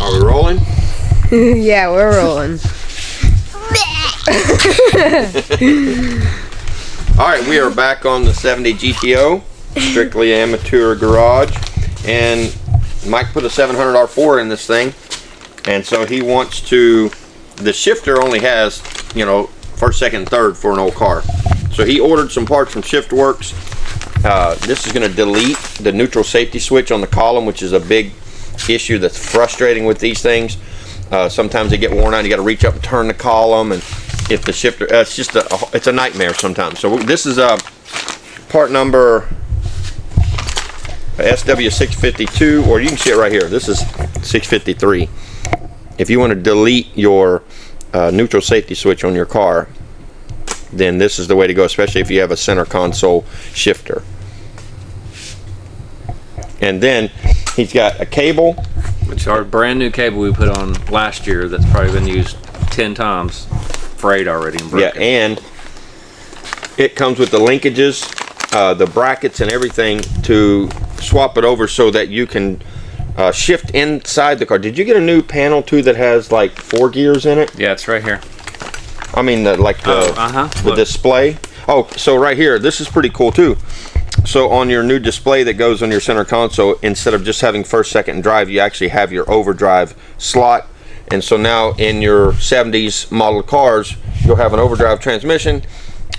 Are we rolling? Yeah, we're rolling. Alright, we are back on the 70 GTO, strictly amateur garage, and Mike put a 700 R4 in this thing, and so he wants to, the shifter only has, you know, first, second, third for an old car. So he ordered some parts from Shiftworks. This is going to delete the neutral safety switch on the column, which is a big issue that's frustrating with these things. Sometimes they get worn out, you got to reach up and turn the column, and if the shifter, it's just it's a nightmare sometimes. So this is part number SW652, or you can see it right here. This is 653. If you want to delete your neutral safety switch on your car, then this is the way to go, especially if you have a center console shifter. And then he's got a cable, which is our brand new cable we put on last year that's probably been used 10 times, frayed already and broken. Yeah, and it comes with the linkages, the brackets and everything to swap it over so that you can shift inside the car. Did you get a new panel too that has like 4 gears in it? Yeah, it's right here. I mean, the display. Oh, so right here, this is pretty cool too. So on your new display that goes on your center console, instead of just having first, second, and drive, you actually have your overdrive slot. And so now in your 70s model cars, you'll have an overdrive transmission,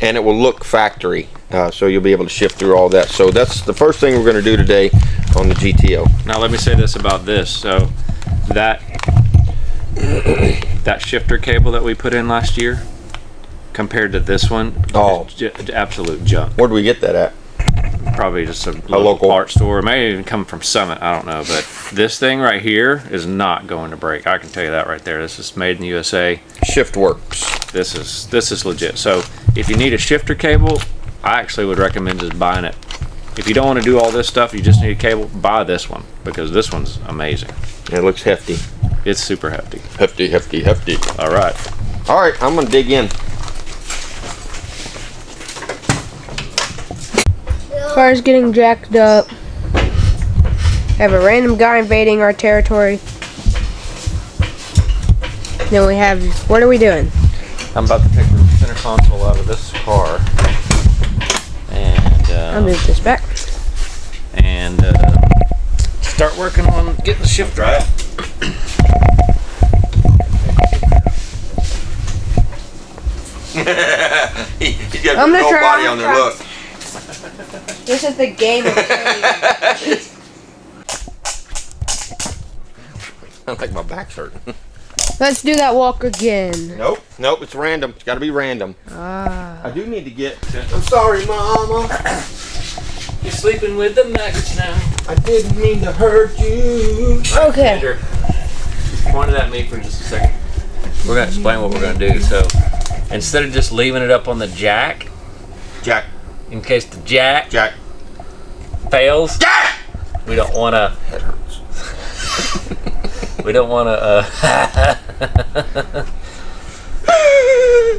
and it will look factory. So you'll be able to shift through all that. So that's the first thing we're going to do today on the GTO. Now let me say this about this. So that shifter cable that we put in last year compared to this one, absolute junk. Where do we get that at? Probably just a local art store. It may even come from Summit, I don't know. But this thing right here is not going to break. I can tell you that right there. This is made in the USA. Shiftworks. This is legit. So if you need a shifter cable, I actually would recommend just buying it. If you don't want to do all this stuff, you just need a cable, buy this one, because this one's amazing. It looks hefty. It's super hefty. Hefty, hefty, hefty. All right. All right, I'm going to dig in. Car's getting jacked up. Have a random guy invading our territory. Then we have, what are we doing? I'm about to take the center console out of this car. And I'll move this back. And start working on getting the shift right. He's got a whole body on there, look. This is the game of change. I like my back's hurting. Let's do that walk again. Nope, it's random. It's got to be random. Ah. I do need to get. I'm sorry, Mama. You're sleeping with the maggots now. I didn't mean to hurt you. Okay. Andrew, point it at me for just a second. We're going to explain what we're going to do. So, instead of just leaving it up on the jack, in case the jack fails, we don't want to. That hurts. We don't want to.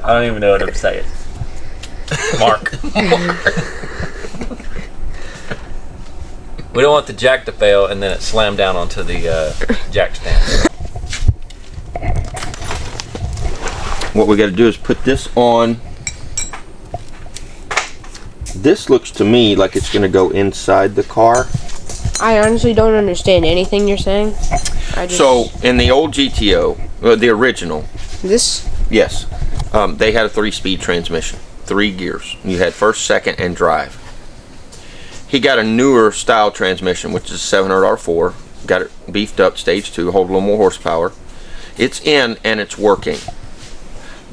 I don't even know what I'm saying. Mark. We don't want the jack to fail and then it slam down onto the jack stand. What we got to do is put this on. This looks to me like it's going to go inside the car. I honestly don't understand anything you're saying. So in the old GTO, the original, this? Yes, they had a 3-speed transmission, 3 gears. You had first, second, and drive. He got a newer style transmission, which is 700 R4. Got it beefed up, stage 2, hold a little more horsepower. It's in and it's working.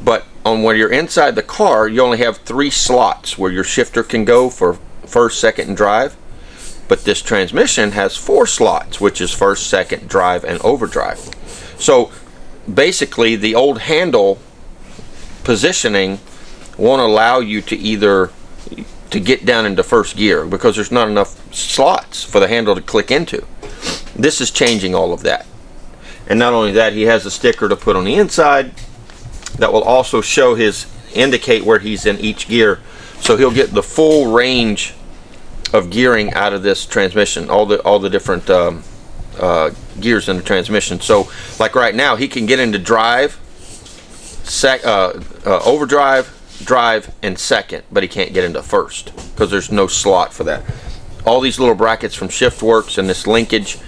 But when you're inside the car, you only have 3 slots where your shifter can go for first, second, and drive. But this transmission has 4 slots, which is first, second, drive, and overdrive. So basically, the old handle positioning won't allow you to either to get down into first gear because there's not enough slots for the handle to click into. This is changing all of that. And not only that, he has a sticker to put on the inside that will also show indicate where he's in each gear, so he'll get the full range of gearing out of this transmission, all the different gears in the transmission. So like right now, he can get into drive, overdrive, drive, and second, but he can't get into first because there's no slot for that. All these little brackets from Shiftworks and this linkage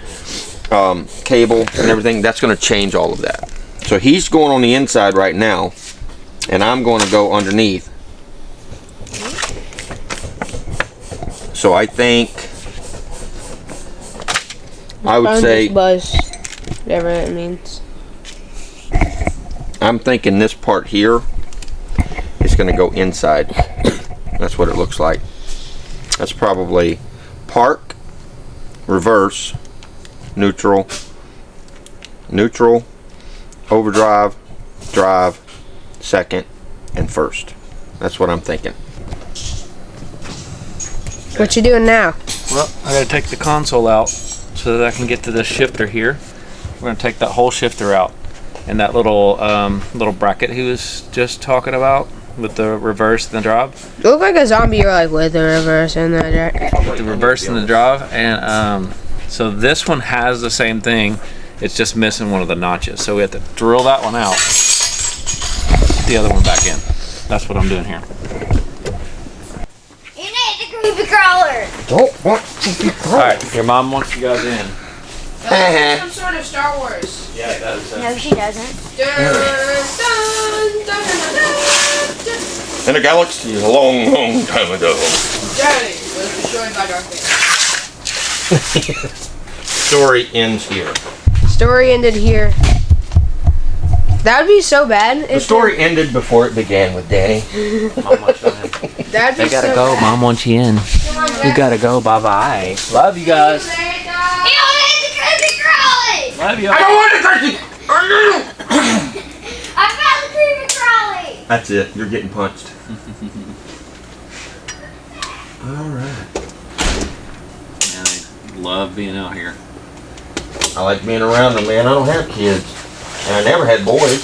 cable and everything, that's going to change all of that. So he's going on the inside right now, and I'm going to go underneath. So I think I would say buzz, whatever that means. I'm thinking this part here is going to go inside. That's what it looks like. That's probably park, reverse, neutral, neutral, overdrive, drive, second, and first. That's what I'm thinking. What you doing now? Well, I gotta take the console out so that I can get to this shifter here. We're gonna take that whole shifter out, and that little little bracket he was just talking about with the reverse and the drive. You look like a zombie, or like with the reverse and the The reverse and the drive, and so this one has the same thing. It's just missing one of the notches, so we have to drill that one out, put the other one back in. That's what I'm doing here. You need the creepy crawler. Don't want to be All right, your mom wants you guys in. some sort of Star Wars. Yeah, it does. No, she doesn't. Dun, dun, dun, dun, dun, dun. In a galaxy a long, long time ago. Daddy was destroyed by Darth Vader. Story ends here. Story ended here. That would be so bad. The story ended before it began with Danny. Mom wants you in. That'd be They gotta so go. bad. Mom wants you in. You gotta go. Bye bye. Love you guys. You don't need the creepy crawler. Love you. I don't want to touch I found the creepy crawler. That's it. You're getting punched. Alright. Yeah, they love being out here. I like being around them, man. I don't have kids. And I never had boys.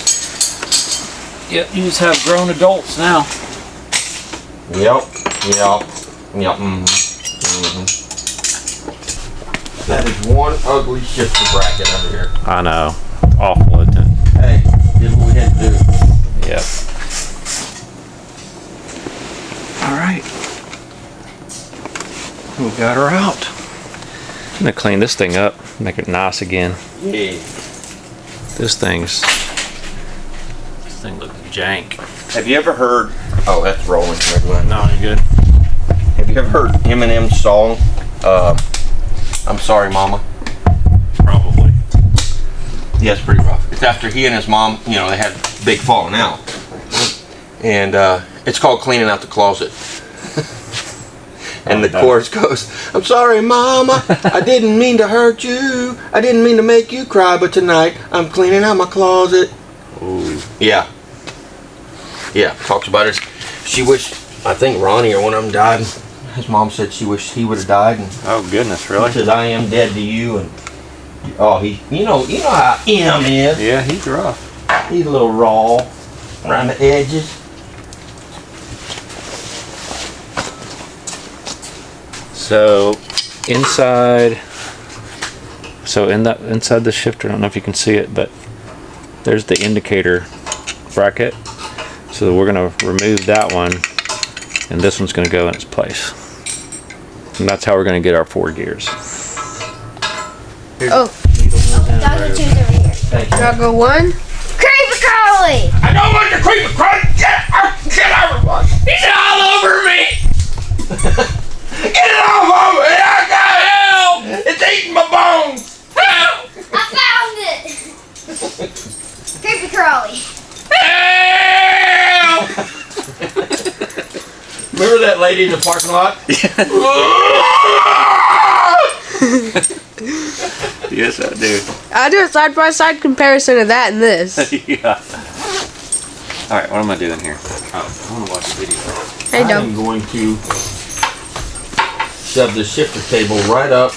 Yep, you just have grown adults now. Yep. That is one ugly shifter bracket under here. I know. Awful, isn't it? Hey, did what we had to do. Yep. All right. We got her out. I'm gonna clean this thing up, make it nice again. Yeah. This thing looks jank. Have you ever heard? Oh, that's rolling. Never mind. No, you're good. Have you ever heard Eminem's song? I'm sorry, Mama. Probably. Yeah, it's pretty rough. It's after he and his mom, you know, they had a big falling out, and it's called "Cleaning Out the Closet." And the chorus goes, "I'm sorry, Mama. I didn't mean to hurt you. I didn't mean to make you cry, but tonight I'm cleaning out my closet." Ooh. Yeah. Yeah. Talks about it. She wished, I think Ronnie or one of them died. His mom said she wished he would have died. And Oh goodness, he really? says, "I am dead to you." And oh, you know how M is. Yeah, he's rough. He's a little raw around the edges. So inside, inside the shifter, I don't know if you can see it, but there's the indicator bracket. So we're gonna remove that one, and this one's gonna go in its place. And that's how we're gonna get our 4 gears. Oh, Dr. Two's over here. Thank you. gotta go one. Creepy crawler. I don't want to creep across. Get everyone. He's all over me. Get it off of me. I got help. It's eating my bones. Help. I found it. Creepy crawler. Help. Remember that lady in the parking lot? Yes, I do. I'll do a side-by-side comparison of that and this. Yeah. All right, what am I doing here? Oh, I want to watch the video. Hey, I Dom. am going to shove the shifter cable right up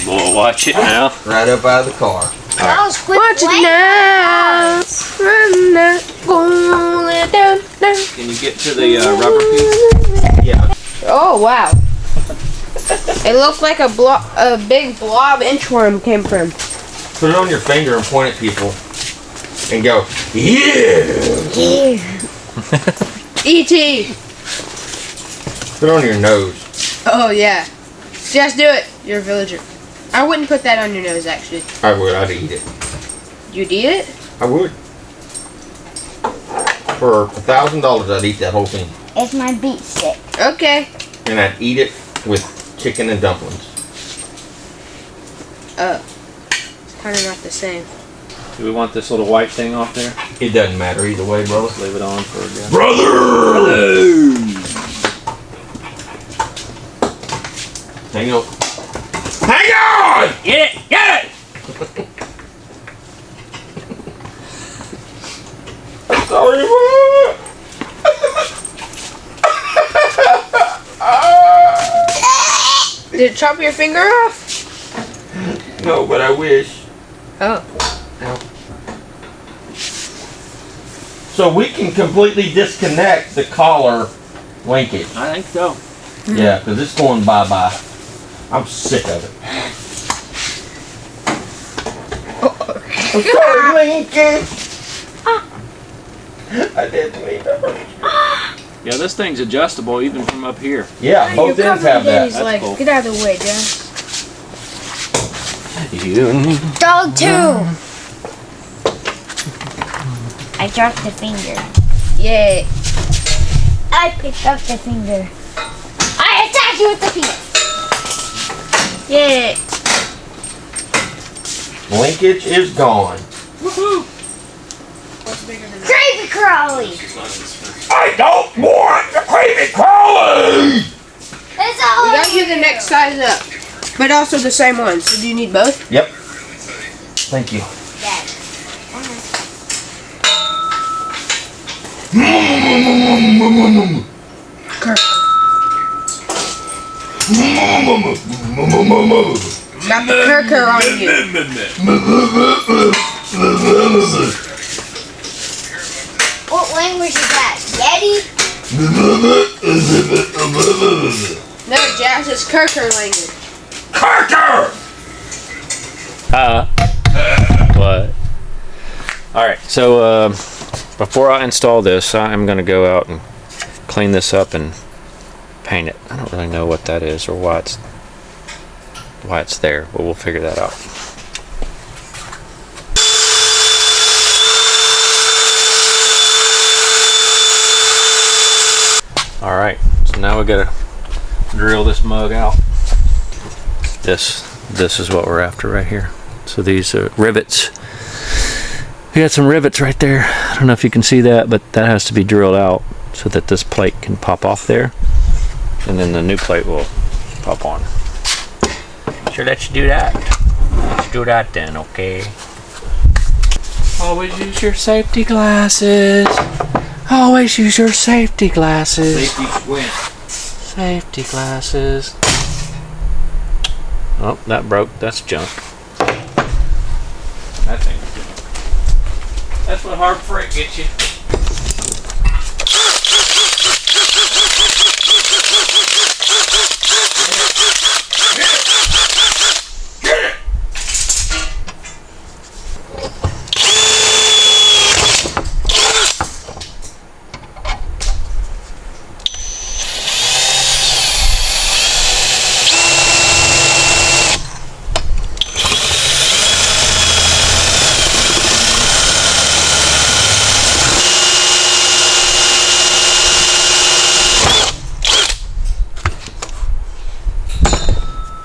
We'll watch it now. out of the car. That was quick. Watch it Wait. now. Run now. Pull it down, down. Can you get to the rubber piece? Yeah. Oh, wow. It looked like a big blob inchworm came from. Put it on your finger and point at people. And go, yeah! E.T. Put it on your nose. Oh, yeah. Just do it. You're a villager. I wouldn't put that on your nose, actually. I would. I'd eat it. You'd eat it? I would. For $1,000, I'd eat that whole thing. It's my beat stick. Okay. And I'd eat it with chicken and dumplings. Oh. It's kind of not the same. Do we want this little white thing off there? It doesn't matter either way, brother. Leave it on for a bit. Brother! Hang on. Hang on! Get it! Get it! Sorry, Did it chop your finger off? No, but I wish. Oh. So we can completely disconnect the collar linkage. I think so. Yeah, because it's going bye-bye. I'm sick of it. I'm sorry, linkage. I didn't mean to hurt you. Yeah, this thing's adjustable even from up here. Yeah, both ends have that. Daddy's legs. cool. Get out of the way, Jess. Dog 2. I dropped the finger. Yay. I picked up the finger. I attacked you with the finger. Yay. Linkage is gone. What's bigger than that? Creepy crawly. I don't want the creepy crawly! It's all We got over you the next size up. But also the same one. So do you need both? Yep. Thank you. Dad. Kirk. Got the Kirker on you. What language is that? Yeti? No, Jazz, it's Kirker language. Carter! What? Alright, so before I install this, I'm going to go out and clean this up and paint it. I don't really know what that is or why it's there, but we'll figure that out. Alright, so now we gotta drill this mug out. This is what we're after right here. So these are rivets. We got some rivets right there. I don't know if you can see that, but that has to be drilled out so that this plate can pop off there. And then the new plate will pop on. Sure, let you do that. Let's do that then, okay? Always use your safety glasses. Always use your safety glasses. Safety squint. Safety glasses. Oh, that broke. That's junk. That thing's junk. That's what hard freight gets you.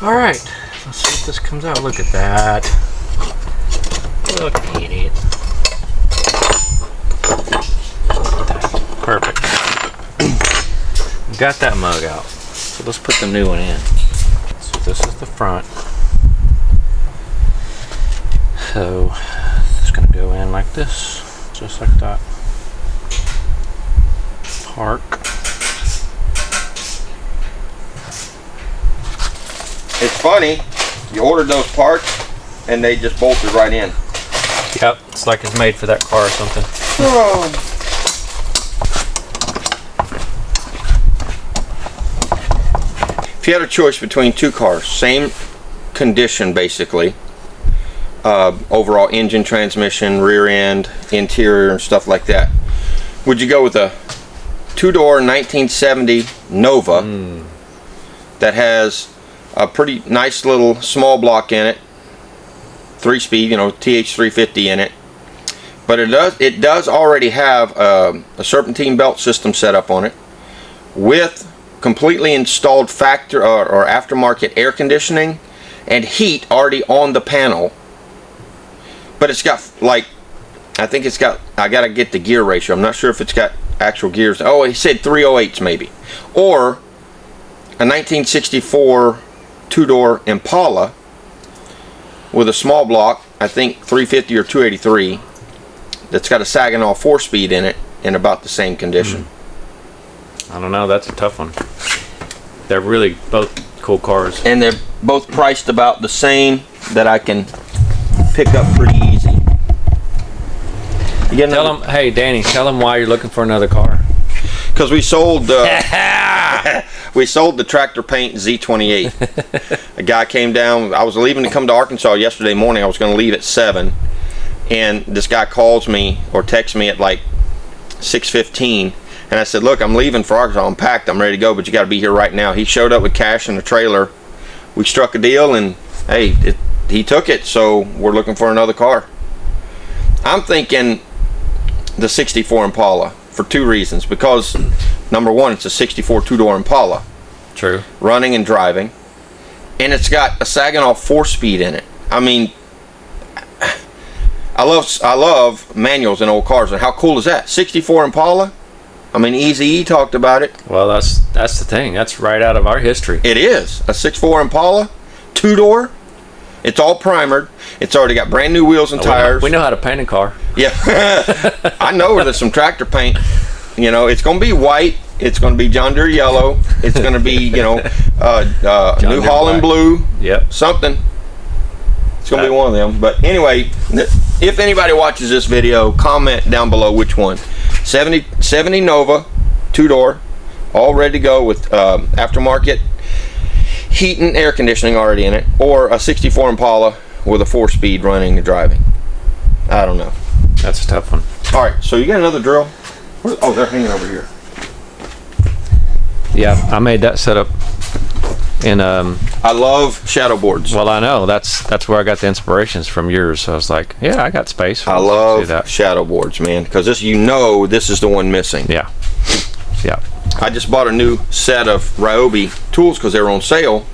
Alright, let's see if this comes out. Look at that. Look at it. Perfect. Got that mug out. So let's put the new one in. So this is the front. So it's going to go in like this. Just like that. Park. It's funny, you ordered those parts and they just bolted right in. Yep, it's like it's made for that car or something. if you had a choice between two cars, same condition basically, overall engine, transmission, rear end, interior, and stuff like that, would you go with a two-door 1970 Nova that has a pretty nice little small block in it, 3-speed, you know, TH350 in it, but it does already have a serpentine belt system set up on it with completely installed factory or aftermarket air conditioning and heat already on the panel, but it's got, like, I think it's got, I gotta get the gear ratio, I'm not sure if it's got actual gears. Oh, he said 308s maybe, or a 1964 two-door Impala with a small block, I think 350 or 283, that's got a Saginaw 4-speed in it in about the same condition. I don't know, that's a tough one. They're really both cool cars. And they're both priced about the same, that I can pick up pretty easy. You Tell them, hey Danny, tell them why you're looking for another car. Because we sold we sold the tractor paint Z28. A guy came down. I was leaving to come to Arkansas yesterday morning. I was going to leave at 7, and this guy calls me or texts me at like 6:15, and I said, look, I'm leaving for Arkansas. I'm packed, I'm ready to go, but you got to be here right now. He showed up with cash in a trailer. We struck a deal, and hey, he took it, so we're looking for another car. I'm thinking the 64 Impala for 2 reasons. Because number one, it's a 64 two-door Impala. True. Running and driving. And it's got a Saginaw 4-speed in it. I mean, I love manuals in old cars. And how cool is that? 64 Impala? I mean, Eazy-E talked about it. Well, that's the thing. That's right out of our history. It is. A 64 Impala, two-door. It's all primered. It's already got brand new wheels and tires. We know how to paint a car. Yeah. I know there's some tractor paint. You know, it's going to be white. It's going to be John Deere yellow. It's going to be, you know, New Holland blue. Yep. Something. It's going to be one of them. But anyway, if anybody watches this video, comment down below which one. 70 Nova, two-door, all ready to go with aftermarket heat and air conditioning already in it, or a 64 Impala with a 4-speed running and driving. I don't know. That's a tough one. All right, so you got another drill? Oh, they're hanging over here. Yeah, I made that setup in I love shadow boards. well, I know that's where I got the inspirations from yours. So I was like, yeah, I got space. I love shadow boards, man, because this, you know, this is the one missing. Yeah. Yeah. I just bought a new set of Ryobi tools because they were on sale,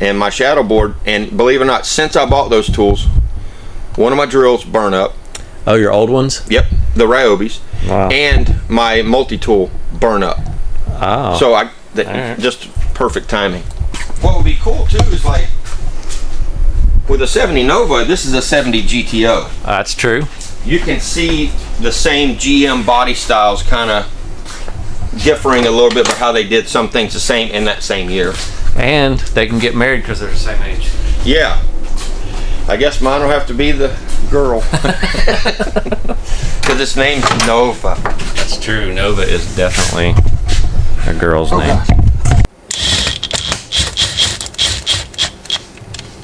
and my shadow board, and believe it or not, since I bought those tools, one of my drills burn up. Oh, your old ones? Yep, the Ryobis. Wow. And my multi-tool burn up. Oh. So right. Just perfect timing. What would be cool too is, like, with a 70 Nova, this is a 70 GTO. That's true. You can see the same GM body styles kind of differing a little bit, but how they did some things the same in that same year. And they can get married because they're the same age. Yeah. I guess mine will have to be the girl. Because its name's Nova. That's true. Nova is definitely a girl's name. Gosh.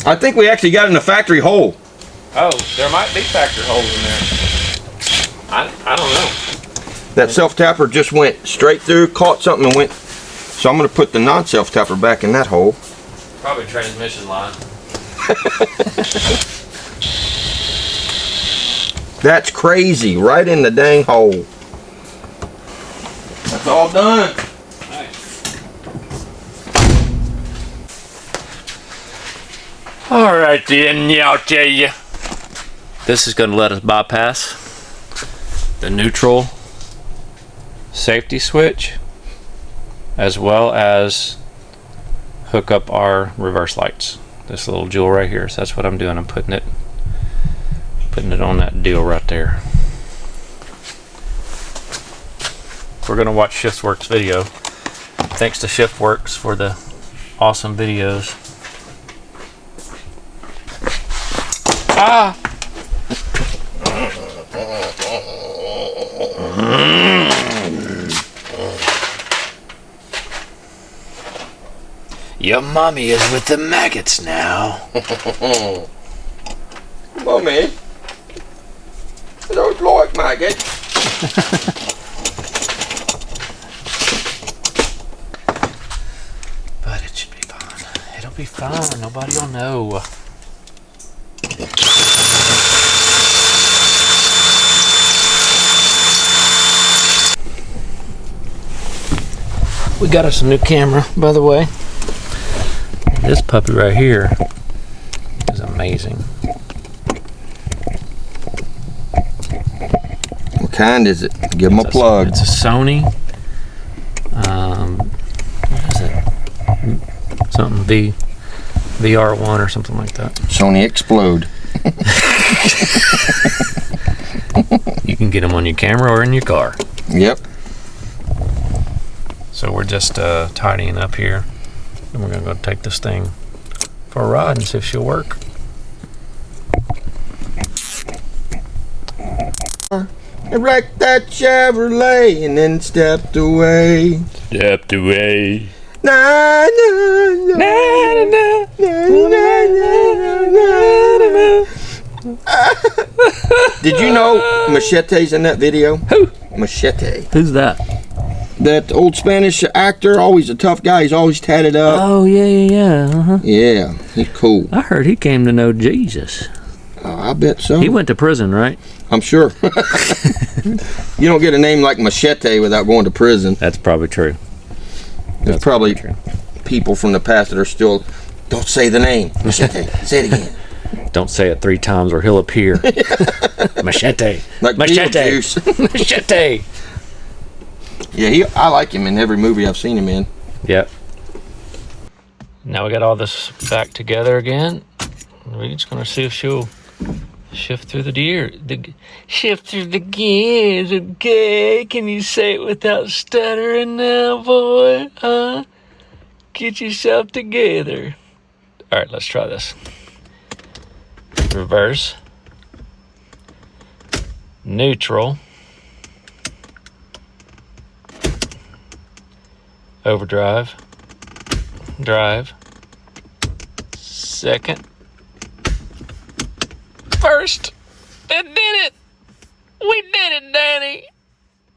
I think we actually got in the factory hole. Oh, there might be factory holes in there. I don't know. That self-tapper just went straight through, caught something and went. So I'm going to put the non-self-tapper back in that hole. Probably transmission line. That's crazy. Right in the dang hole. That's all done. Nice. All right then, y'all tell you. This is going to let us bypass the neutral safety switch, as well as hook up our reverse lights. This little jewel right here. So that's what I'm doing. I'm putting it on that deal right there. We're gonna watch Shiftworks video. Thanks to Shiftworks for the awesome videos. Ah! Your mommy is with the maggots now. Mommy, I don't like maggots. But it should be fun. It'll be fun. Nobody will know. We got us a new camera, by the way. This puppy right here is amazing. What kind is it? Give them a plug. It's a Sony. What is it? Something VR1 or something like that. Sony Explode. You can get them on your camera or in your car. Yep. So we're just tidying up here, and we're gonna go take this thing for a ride and see if she'll work. I wrecked that Chevrolet and then stepped away. Stepped away. Na, na, na, na, na, na, na, na. Did you know Machete's in that video? Who? Machete. Who's that? That old Spanish actor, always a tough guy. He's always tatted up. Oh yeah. Uh-huh. Yeah, he's cool. I heard he came to know Jesus. I bet so. He went to prison, right? I'm sure. You don't get a name like Machete without going to prison. That's probably true. There's probably people from the past that are still, don't say the name. Machete. Say it again. Don't say it 3 times or he'll appear. Machete. Like Machete. Beetlejuice. Machete. Yeah, I like him in every movie I've seen him in. Yep. Now we got all this back together again. We're just gonna see if she'll shift through the gears. Shift through the gears, okay? Can you say it without stuttering now, boy? Huh? Get yourself together. All right, let's try this. Reverse. Neutral. Overdrive. Drive. Second. First. That did it. We did it, Danny.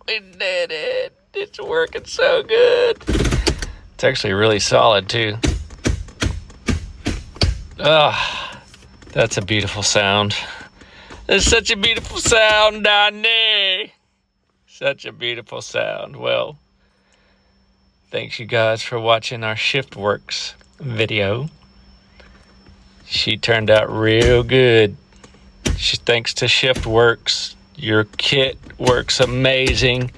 We did it. It's working so good. It's actually really solid, too. Ah, that's a beautiful sound. That's such a beautiful sound, Danny. Such a beautiful sound. Well, thanks you guys for watching our Shiftworks video. She turned out real good. Thanks to Shiftworks, your kit works amazing.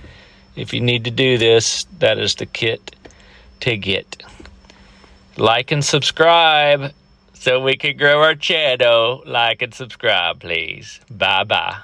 If you need to do this, that is the kit to get. Like and subscribe so we can grow our channel. Like and subscribe, please. Bye-bye.